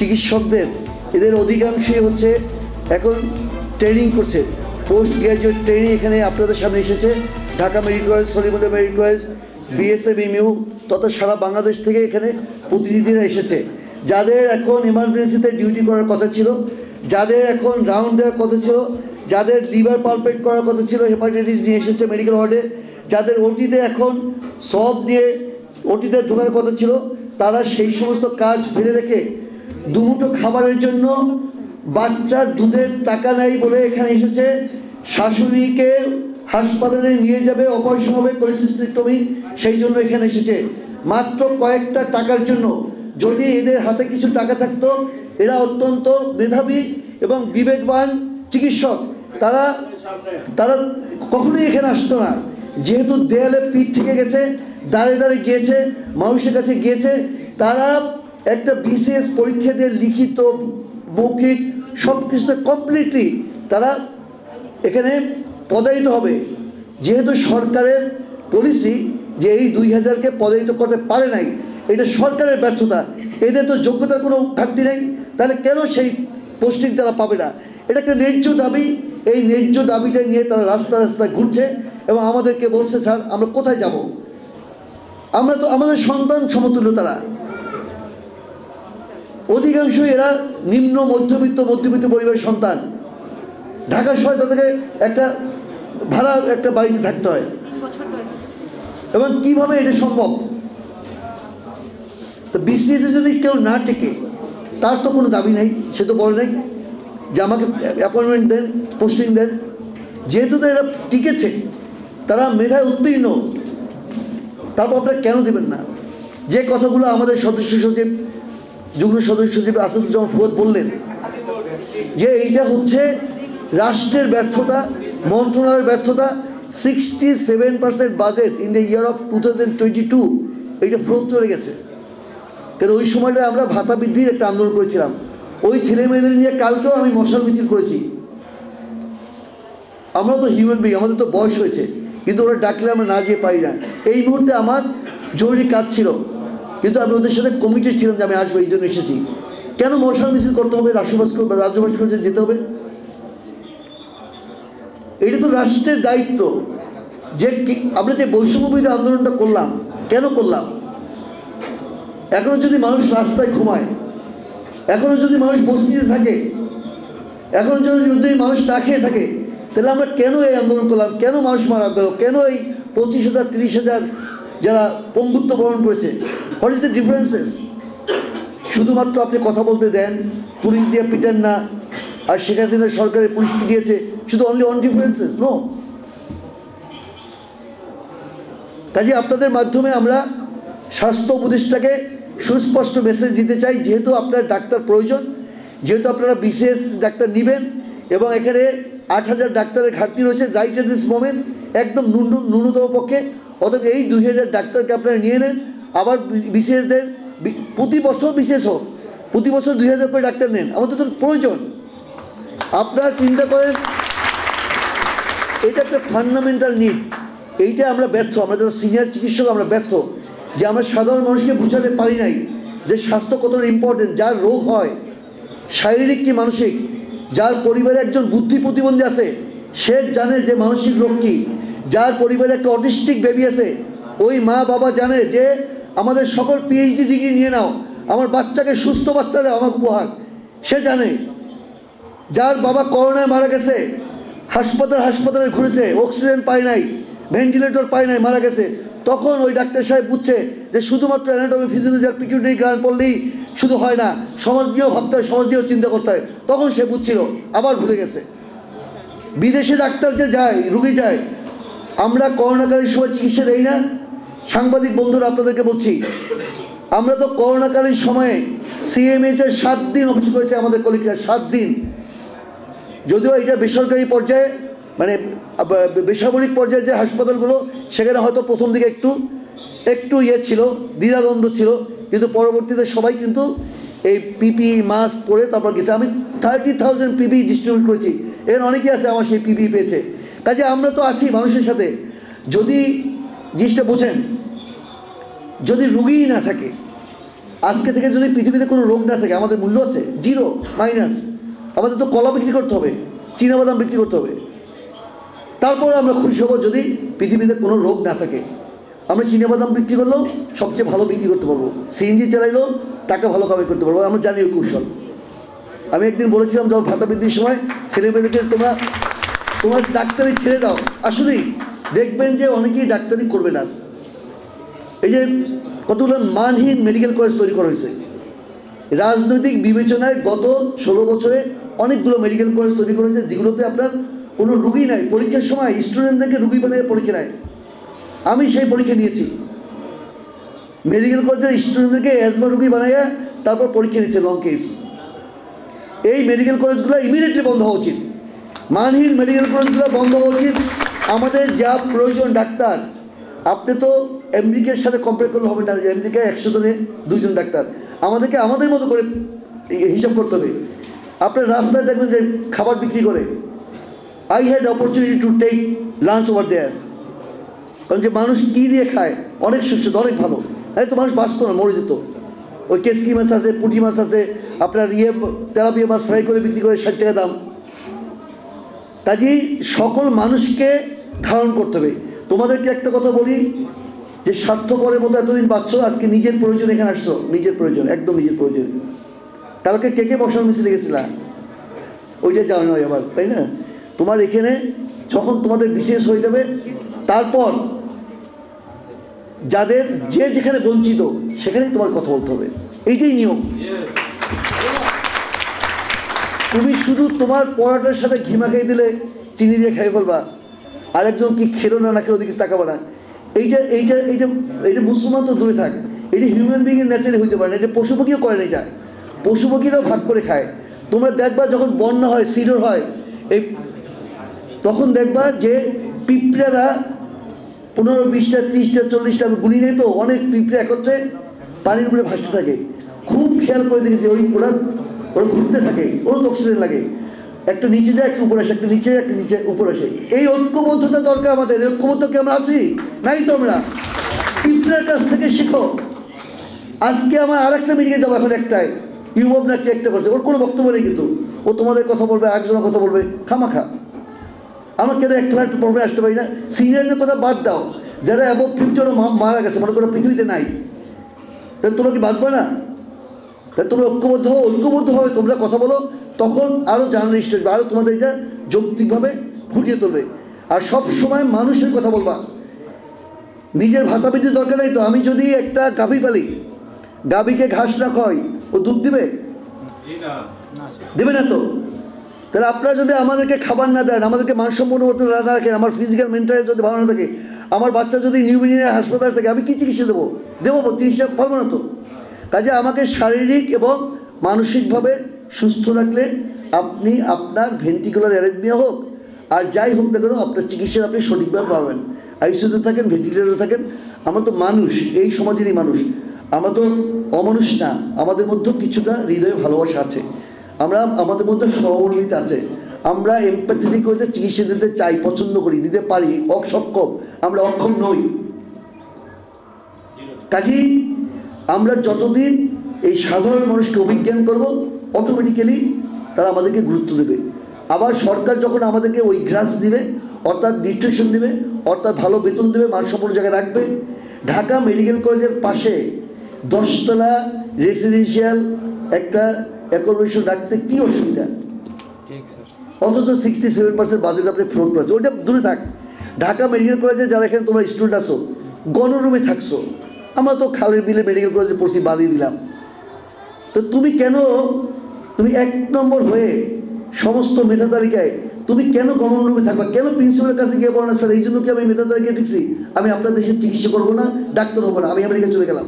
চিকিৎসকদের এদের অধিকাংশই হচ্ছে এখন ট্রেনিং করছে, পোস্ট গ্র্যাজুয়েট ট্রেনিং এখানে আপনাদের সামনে এসেছে। Dhaka medical college, Salimullah medical college, BSMU তথা সারা বাংলাদেশ থেকে এখানে প্রতিনিধিরা এসেছে। যাদের এখন এমার্জেন্সিতে ডিউটি করার কথা ছিল, যাদের এখন রাউন্ড দেওয়ার কথা ছিল, যাদের লিভার পালপেট করার কথা ছিল, হেপাটাইটিস নিয়ে এসেছে মেডিকেল ওয়ার্ডে, যাদের ওটিতে এখন সব নিয়ে ওটিতে ঢোকার কথা ছিল, তারা সেই সমস্ত কাজ ফেলে রেখে দুমুঠো খাবারের জন্য বাচ্চার দুধের টাকা নেই বলে এখানে এসেছে। শাশুড়িকে হাসপাতালে নিয়ে যাবে, অপারেশন হবে, কোলেসিস্টেক্টমি, সেই জন্য এখানে এসেছে মাত্র কয়েকটা টাকার জন্য। যদি এদের হাতে কিছু টাকা থাকতো, এরা অত্যন্ত মেধাবী এবং বিবেকবান চিকিৎসক, তারা কখনোই এখানে আসতো না। যেহেতু দেয়ালে পিঠ থেকে গেছে, দাঁড়িয়ে দাঁড়িয়ে গিয়েছে, মানুষের কাছে গিয়েছে, তারা একটা বিশেষ পরীক্ষা দিয়ে লিখিত মৌখিক সব কিছুতে কমপ্লিটলি তারা এখানে পদায়িত হবে। যেহেতু সরকারের পলিসি যে এই 2000কে পদায়িত করতে পারে নাই, এটা সরকারের ব্যর্থতা। এদের তো যোগ্যতার কোনো ঘাটতি নেই, তাহলে কেন সেই পোস্টিং তারা পাবে না? এটা একটা ন্যায্য দাবি। এই ন্যায্য দাবিটা নিয়ে তারা রাস্তায় রাস্তায় ঘুরছে এবং আমাদেরকে বলছে, স্যার আমরা কোথায় যাব? আমরা তো আমাদের সন্তান সমতুল্য। তারা অধিকাংশই এরা নিম্ন মধ্যবিত্ত পরিবারের সন্তান। ঢাকা শহরে তাদেরকে একটা ভাড়া একটা বাড়িতে থাকতে হয়, এবং কিভাবে এটা সম্ভব? তো বিসিএসে যদি কেউ না টেকে, তার তো কোনো দাবি নেই, সে তো বলে নাই যে আমাকে অ্যাপয়েন্টমেন্ট দেন, পোস্টিং দেন। যেহেতু তো এরা টিকেছে, তারা মেধায় উত্তীর্ণ, তারপর আপনারা কেন দেবেন না? যে কথাগুলো আমাদের সদস্য সচিব, যুগ্ম সদস্য সচিব আসাদুজ্জামান ফুয়াদ বললেন, যে এইটা হচ্ছে রাষ্ট্রের ব্যর্থতা, মন্ত্রণালয়ের ব্যর্থতা। 67% budget in the year of 2022 এইটা ফ্লোট চলে গেছে। কারণ ওই সময়টা আমরা ভাতা বৃদ্ধির একটা আন্দোলন করেছিলাম। ওই ছেলে মেয়েদের নিয়ে কালকেও আমি মশাল মিছিল করেছি। আমরা তো হিউম্যান বিং, আমাদের তো বয়স হয়েছে, কিন্তু ওরা ডাকলে আমরা না যেয়ে পারি না। এই মুহূর্তে আমার জরুরি কাজ ছিল, কিন্তু আমি ওদের সাথে কমিটেড ছিলাম যে আমি আসবো, এই জন্য এসেছি। কেন মশাল মিছিল করতে হবে? রাজ্য ভাস্কর্যে যেতে হবে? এটা তো রাষ্ট্রের দায়িত্ব। যে আমরা যে বৈষম্যবিরোধী আন্দোলনটা করলাম, কেন করলাম? এখনো যদি মানুষ রাস্তায় ঘুমায়, এখনো যদি মানুষ বস্তিতে থাকে, এখনো যদি মানুষ না খেয়ে থাকে, তাহলে আমরা কেন এই আন্দোলন করলাম? কেন মানুষ মারা গেল? কেন এই 25,000 30,000 যারা পঙ্গুত্ব বরণ করেছে? What is the differences? শুধুমাত্র আপনি কথা বলতে দেন, পুলিশ দিয়ে পিটেন না, আর শেখ হাসিনা সরকারের পুলিশ পিটিয়েছে, শুধু অনলি অন ডিফারেন্সেস নো। কাজে আপনাদের মাধ্যমে আমরা স্বাস্থ্য উপদেষ্টাকে সুস্পষ্ট মেসেজ দিতে চাই, যেহেতু আপনার ডাক্তার প্রয়োজন, যেহেতু আপনারা বিশেষ ডাক্তার নেবেন এবং এখানে 8,000 ডাক্তারের ঘাটতি রয়েছে রাইট এট দিস মোমেন্ট, একদম ন্যূনতম পক্ষে। অতএব এই 2,000 ডাক্তারকে আপনারা নিয়ে নেন, আবার বিশেষ দেন, প্রতি বছর বিশেষ হোক, প্রতি বছর 2,000 করে ডাক্তার নেন, আমাদের তো প্রয়োজন। আপনারা চিন্তা করেন, এটা একটা ফান্ডামেন্টাল নিড। এইটা আমরা ব্যর্থ, আমরা যারা সিনিয়র চিকিৎসক আমরা ব্যর্থ, যে আমরা সাধারণ মানুষকে বোঝাতে পারি নাই যে স্বাস্থ্য কতটা ইম্পর্টেন্ট। যার রোগ হয়, শারীরিক কি মানসিক, যার পরিবারে একজন বুদ্ধি প্রতিবন্ধী আছে, সে জানে যে মানসিক রোগ কী। যার পরিবারে একটা অটিস্টিক বেবি আছে, ওই মা বাবা জানে যে আমাদের সকল পিএইচডি ডিগ্রি নিয়ে নাও, আমার বাচ্চাকে সুস্থ বাচ্চা দাও আমার উপহার, সে জানে। যার বাবা করোনায় মারা গেছে, হাসপাতালে ঘুরেছে, অক্সিজেন পায় নাই, ভেন্টিলেটর পায় নাই, মারা গেছে, তখন ওই ডাক্তার সাহেব বুঝছে যে শুধুমাত্র অ্যানাটমি ফিজিওলজি আর পিটিউটারি গ্ল্যান্ড পড়লেই শুধু হয় না, সমাজ নিয়েও ভাবতে হয়, সমাজ নিয়েও চিন্তা করতে হয়। তখন সে বুঝছিল, আবার ভুলে গেছে। বিদেশে ডাক্তার যে যায়, রুগী যায়, আমরা করোনাকালীন সময় চিকিৎসা দেই না। সাংবাদিক বন্ধুরা আপনাদেরকে বলছি, আমরা তো করোনাকালীন সময়ে সিএমএইচের 7 দিন অফিস করেছে আমাদের কলিগরা, 7 দিন। যদিও এটা বেসরকারি পর্যায়ে, মানে বেসামরিক পর্যায়ে যে হাসপাতালগুলো, সেখানে হয়তো প্রথম দিকে একটু ছিল, দ্বিধাদ্বন্দ্ব ছিল, কিন্তু পরবর্তীতে সবাই কিন্তু এই পিপিই মাস্ক পরে তারপর গেছে। আমি 30,000 পিপিই ডিস্ট্রিবিউট করেছি, এখানে অনেকেই আছে আমার সেই পিপিই পেয়েছে। কাজে আমরা তো আছি মানুষের সাথে। যদি জিনিসটা বোঝেন, যদি রুগীই না থাকে, আজকে থেকে যদি পৃথিবীতে কোনো রোগ না থাকে, আমাদের মূল্য আছে জিরো, মাইনাস। আমাদের তো কলা বিক্রি করতে হবে, চীনাবাদাম বিক্রি করতে হবে, তারপরে আমরা খুশি হব যদি পৃথিবীতে কোনো রোগ না থাকে। আমরা চীনাবাদাম বিক্রি করলেও সবচেয়ে ভালো বিক্রি করতে পারবো, সিএনজি চালাইলেও টাকা ভালো কামাই করতে পারবো, আমরা জানি ওই কৌশল। আমি একদিন বলেছিলাম যখন ভাতা বৃদ্ধির সময় ছেলেমেয়েদেরকে তোমার ডাক্তারি ছেড়ে দাও, আসলেই দেখবেন যে অনেকেই ডাক্তারি করবে না। এই যে কতগুলো মানহীন মেডিকেল কলেজ তৈরি করা হয়েছে, রাজনৈতিক বিবেচনায় গত 16 বছরে অনেকগুলো মেডিকেল কলেজ তৈরি করা হয়েছে যেগুলোতে আপনার কোনো রুগী নাই, পরীক্ষার সময় স্টুডেন্টদেরকে রুগী বানিয়ে পরীক্ষা নেয়। আমি সেই পরীক্ষা নিয়েছি, মেডিকেল কলেজের স্টুডেন্টদেরকে অ্যাজমা রুগী বানাইয়া তারপর পরীক্ষা নিচ্ছে লং কেস। এই মেডিকেল কলেজগুলো ইমিডিয়েটলি বন্ধ হওয়া উচিত, মানহীন মেডিকেল কলেজগুলো বন্ধ হওয়া উচিত। আমাদের যা প্রয়োজন ডাক্তার, আপনি তো আমেরিকার সাথে কম্পেয়ার করলে হবে না যে আমেরিকায় 100 জনে 2 জন ডাক্তার, আমাদেরকে আমাদের মতো করে হিসাব করতে হবে। আপনার রাস্তায় দেখবেন যে খাবার বিক্রি করে, I had opportunity to take lunch over there, কারণ যে মানুষ কী দিয়ে খায় অনেক সুস্বাদু, অনেক ভালো। তাই তো মানুষ বাঁচত না, মরে যেত। ওই কেসকি মাছ আছে, পুঁটি মাছ আছে, আপনার তেলাপিয়া মাছ ফ্রাই করে বিক্রি করে 60 টাকা দাম। কাজেই সকল মানুষকে ধারণ করতে হবে। তোমাদেরকে একটা কথা বলি যে স্বার্থপরের মতো এতদিন বাঁচছো, আজকে নিজের প্রয়োজন এখানে আসছো, নিজের প্রয়োজন, একদম নিজের প্রয়োজন। কালকে কে বসার মিছিলে গেছিলা, ওইটা জানো নয় আবার, তাই না? তোমার এখানে যখন তোমাদের বিশেষ হয়ে যাবে, তারপর যাদের যে যেখানে বঞ্চিত সেখানেই তোমার কথা বলতে হবে, এইটাই নিয়ম। তুমি শুধু তোমার পরোটার সাথে ঘি মাখিয়ে দিলে চিনি দিয়ে খাই ফেলবা, আরেকজন কি খেলো না নাকি ওদিকে তাকাবো না, এইটা এইটা এইটা এইটা মুসলমান তো দূরে থাক, এটা হিউম্যান বিংয়ের ন্যাচারে হইতে পারে না, এটা পশু পাখিও করে না, এটা পশু পাখিরাও ভাগ করে খায়। তোমরা দেখবা যখন বন্যা হয়, সিডর হয়, এই তখন দেখবা যে পিঁপড়ারা 15, 20টা, 30টা, 40টা, আমি গুনি নেই তো, অনেক পিঁপড়ে একত্রে পানির উপরে ভাসতে থাকে। খুব খেয়াল করে দেখেছি, ওরা ঘুরতে থাকে, ওরও তো অক্সিজেন লাগে, একটা নিচে যায় একটা উপরে আসে, একটা নিচে যায় একটা নিচে উপরে আসে। এই ঐক্যবদ্ধতা দরকার আমাদের। এই ঐক্যবদ্ধ কি আমরা আছি? নাই তো। আমরা পিঁপড়ার কাছ থেকে শিখো। আজকে আমার আরেকটা মিটিংয়ে যাবো, এখন একটাই ইউবব না কি একটা করছে, ওর কোনো বক্তব্য নেই, কিন্তু ও তোমাদের কথা বলবে, একজনের কথা বলবে, খামাখা। আমরা কেন একটা প্রবলেমে আসতে পারি না? সিনিয়রদের কথা বাদ দাও, যারা অ্যাবভ 50 ওরা মারা গেছে, মনে করো পৃথিবীতে নাই, তাহলে তোমরা কি বাঁচবে না? তাহলে তোমরা ঐক্যবদ্ধভাবে তোমরা কথা বলো, তখন আরও জার্নালিস্ট আসবে, আরও তোমাদের এটা যৌক্তিকভাবে ফুটিয়ে তুলবে। আর সব সময় মানুষের কথা বলবা, নিজের ভাতা বৃদ্ধির দরকার নেই তো। আমি যদি একটা গাভী পালি, গাভীকে ঘাস না খাওয়াই, ও দুধ দিবে? দেবে না তো। তাহলে আপনারা যদি আমাদেরকে খাবার না দেন, আমাদেরকে মানসম্পন্ন মতো না রাখেন, আমার ফিজিক্যাল মেন্টাল যদি ভালো না থাকে, আমার বাচ্চা যদি নিউমোনিয়া হাসপাতালে থাকে, আমি কী চিকিৎসা দেবো? চিকিৎসা পারবো না তো। কাজে আমাকে শারীরিক এবং মানসিকভাবে সুস্থ রাখলে আপনি আপনার ভেন্টিকুলার অ্যারেথমিয়া হোক আর যাই হোক না কেন, আপনার চিকিৎসা আপনি সঠিকভাবে পাবেন। আইসিইউতে থাকেন, ভেন্টিলেটরে থাকেন, আমরা তো মানুষ, এই সমাজেরই মানুষ, আমরা তো অমানুষ না। আমাদের মধ্যেও কিছুটা হৃদয়ে ভালোবাসা আছে, আমরা আমাদের মধ্যে সহমর্মিতা আছে, আমরা এমপ্যাথেটিক হইতে চিকিৎসা দিতে চাই, পছন্দ করি, দিতে পারি, অসক্ষম, আমরা অক্ষম নই। কাজেই আমরা যতদিন এই সাধারণ মানুষকে অভিজ্ঞান করব, অটোমেটিক্যালি তারা আমাদেরকে গুরুত্ব দেবে। আবার সরকার যখন আমাদেরকে ওই গ্রাস দিবে, অর্থাৎ নিউট্রিশন দেবে, অর্থাৎ ভালো বেতন দেবে, মানসম্পন্ন জায়গায় রাখবে। ঢাকা মেডিকেল কলেজের পাশে 10 তলা রেসিডেন্সিয়াল একটা অ্যাকোমোডেশন রাখতে কী অসুবিধা? অথচ 67% বাজেট আপনি ফ্লোট করেছে, ওইটা দূরে থাক। ঢাকা মেডিকেল কলেজে যারা এখানে তোমরা স্টুডেন্ট আসো, গণরুমে থাকছো, আমরা তো খালের বিলে মেডিকেল কলেজে পড়ছি, বাদিয়ে দিলাম। তো তুমি কেন, তুমি 1 নম্বর হয়ে সমস্ত মেধা তালিকায় তুমি কেন গণরুমে থাকবা? কেন প্রিন্সিপালের কাছে গিয়ে বলো না, স্যার এই জন্য কি আমি মেধা তালিকায় দেখছি, আমি আপনার দেশের চিকিৎসা করবো না, ডাক্তার হবো না, আমি আমেরিকা চলে গেলাম?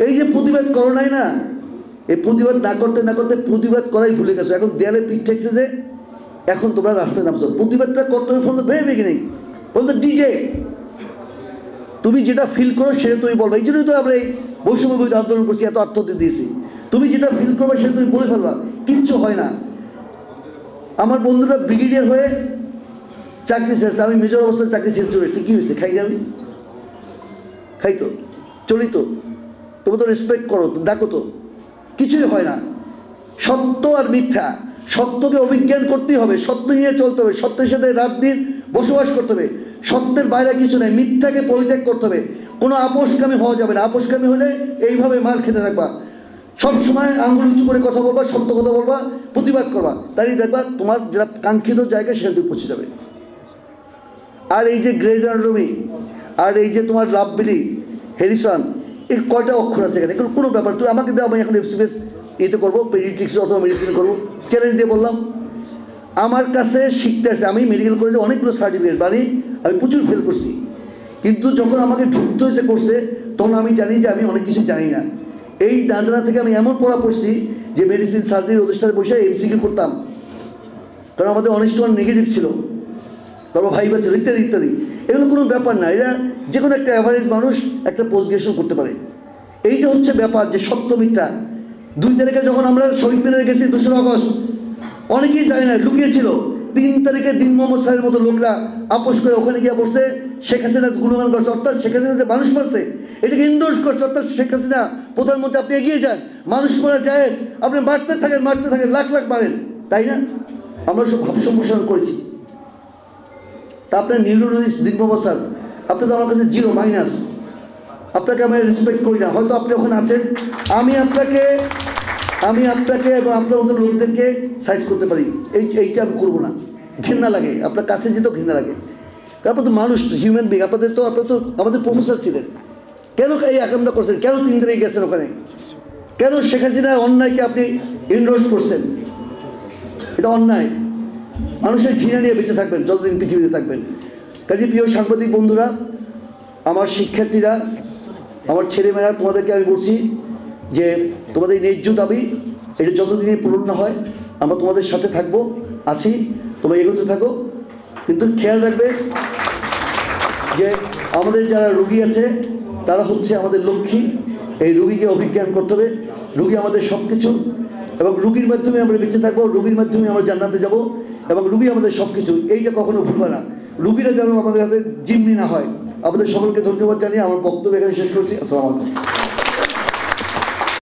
এই যে প্রতিবাদ করো নাই না, এই প্রতিবাদ না করতে না করতে প্রতিবাদ করাই ভুলে গেছো। এখন দেয়ালে পিঠ ঠেকছে যে এখন তোমরা রাস্তায় নামছো। প্রতিবাদটা করতে হবে ফোন ভেবে ভেঙে নেই, বলতে ডিজে তুমি যেটা ফিল করো সেটা তুমি বলবো। এই জন্যই তো আমরা এই বৈষম্য বিরোধী আন্দোলন করছি, এত আত্মহত্যা দিয়েছি। তুমি যেটা ফিল করবে সেটা তুমি বলে ফেলবা, কিচ্ছু হয় না। আমার বন্ধুরা ব্রিগেডিয়ার হয়ে চাকরি ছেড়েছে, আমি মেজর অবস্থায় চাকরি ছেড়ে চলে এসেছি, কী হয়েছে? খাই না? আমি খাই তো, চলি তো, তবু তো রেসপেক্ট করো, তো ডাকো, তো কিছুই হয় না। সত্য আর মিথ্যা, সত্যকে অভিজ্ঞান করতেই হবে, সত্য নিয়ে চলতে হবে, সত্যের সাথে রাত দিন বসবাস করতে হবে, সত্যের বাইরে কিছু নেই, মিথ্যাকে পরিত্যাগ করতে হবে। কোনো আপোষকামী হওয়া যাবে না। আপোষকামী হলে এইভাবে মার খেতে থাকবা, সবসময় আঙুল উঁচু করে কথা বলবা, সত্য কথা বলবা, প্রতিবাদ করবা, তাই দেখবা তোমার যেটা কাঙ্ক্ষিত জায়গায় সেখান থেকে পৌঁছে যাবে। আর এই যে গ্রেজ অ্যানাটমি আর এই যে তোমার লাভবিলি, হ্যারিসন, এর কয়টা অক্ষর আছে এখানে? এগুলো কোনো ব্যাপার, তুই আমাকে দেওয়া, আমি এখন এফসিবিএস এতে করবো, পেডিয়াট্রিক্স অথবা মেডিসিন করবো, চ্যালেঞ্জ দিয়ে বললাম। আমার কাছে শিখতে আসে, আমি মেডিকেল কলেজে অনেকগুলো সার্টিফিকেট বানি, আমি প্রচুর ফেল করছি, কিন্তু যখন আমাকে ঢুকতে হয়েছে কোর্সে, তখন আমি জানি যে আমি অনেক কিছু জানি না। এই না জানা থেকে আমি এমন পড়া পড়ছি যে মেডিসিন সার্জারির অধিষ্ঠানে বসে এমসিকিউ করতাম, কারণ আমাদের অনেক নেগেটিভ ছিল, তারপর ভাইবা ছিল, ইত্যাদি ইত্যাদি। এগুলো কোনো ব্যাপার না, এরা যে কোনো একটা অ্যাভারেজ মানুষ একটা পোস্ট গ্রাজুয়েশন করতে পারে। এইটা হচ্ছে ব্যাপার, যে সত্য মিথ্যা। 2 তারিখে যখন আমরা শহীদ মিনারে গেছি 2 আগস্ট, অনেকেই জানে না, লুকিয়েছিল। 3 তারিখে দিন মোহাম্মদ স্যারের মতো লোকরা আপোষ করে ওখানে গিয়ে বলছে শেখ হাসিনা গুণগান করছে, অর্থাৎ শেখ হাসিনা যে মানুষ মারছে এটাকে ইন্ডোর্স করছে, অর্থাৎ শেখ হাসিনা প্রধানমন্ত্রী, আপনি এগিয়ে যান, মানুষ মারা জায়েজ, আপনি মারতে থাকেন লাখ লাখ মারেন, তাই না? আমরা সব ভাব সম্প্রসারণ করেছি। তা আপনার নিউরোলজিস্ট দিন মোহাম্মদ স্যার, আপনি তো আমার কাছে জিরো মাইনাস, আপনাকে আমি রেসপেক্ট করি না, হয়তো আপনি ওখানে আছেন, আমি আপনাকে এবং আপনার মতো লোকদেরকে সাইজ করতে পারি, এইটা আমি করবো না, ঘৃণা লাগে, আপনার কাছে যেতেও ঘৃণা লাগে। আপনার তো মানুষ, হিউম্যান বিং, আপনারা তো আমাদের প্রফেসর ছিলেন, কেন এই আকামটা করছেন? কেন 3 তারিখে গেছেন ওখানে? কেন শেখ হাসিনার অন্যায়কে আপনি ইন্ডোর্স করছেন? এটা অন্যায়। মানুষের ঘৃণা নিয়ে বেঁচে থাকবেন যতদিন পৃথিবীতে থাকবেন। কাজে প্রিয় সাংবাদিক বন্ধুরা, আমার শিক্ষার্থীরা, আমার ছেলেমেয়েরা, তোমাদেরকে আমি বলছি যে তোমাদের ন্যায্য দাবি এটা যতদিনই পূরণ না হয় আমরা তোমাদের সাথে থাকবো, আছি, তোমরা এগোতে থাকো। কিন্তু খেয়াল রাখবে যে আমাদের যারা রোগী আছে তারা হচ্ছে আমাদের লক্ষ্মী, এই রোগীকে অভিজ্ঞান করতে হবে। রোগী আমাদের সব কিছু, এবং রোগীর মাধ্যমে আমরা বেঁচে থাকবো, রোগীর মাধ্যমে আমরা জান্নাতে যাব, এবং রোগী আমাদের সব কিছু, এইটা কখনো ভুলবে না। রোগীরা যেন আমাদের হাতে জিম্মি না হয়। আপনাদের সকলকে ধন্যবাদ জানিয়ে আমার বক্তব্য এখানে শেষ করছি। আসসালামু আলাইকুম।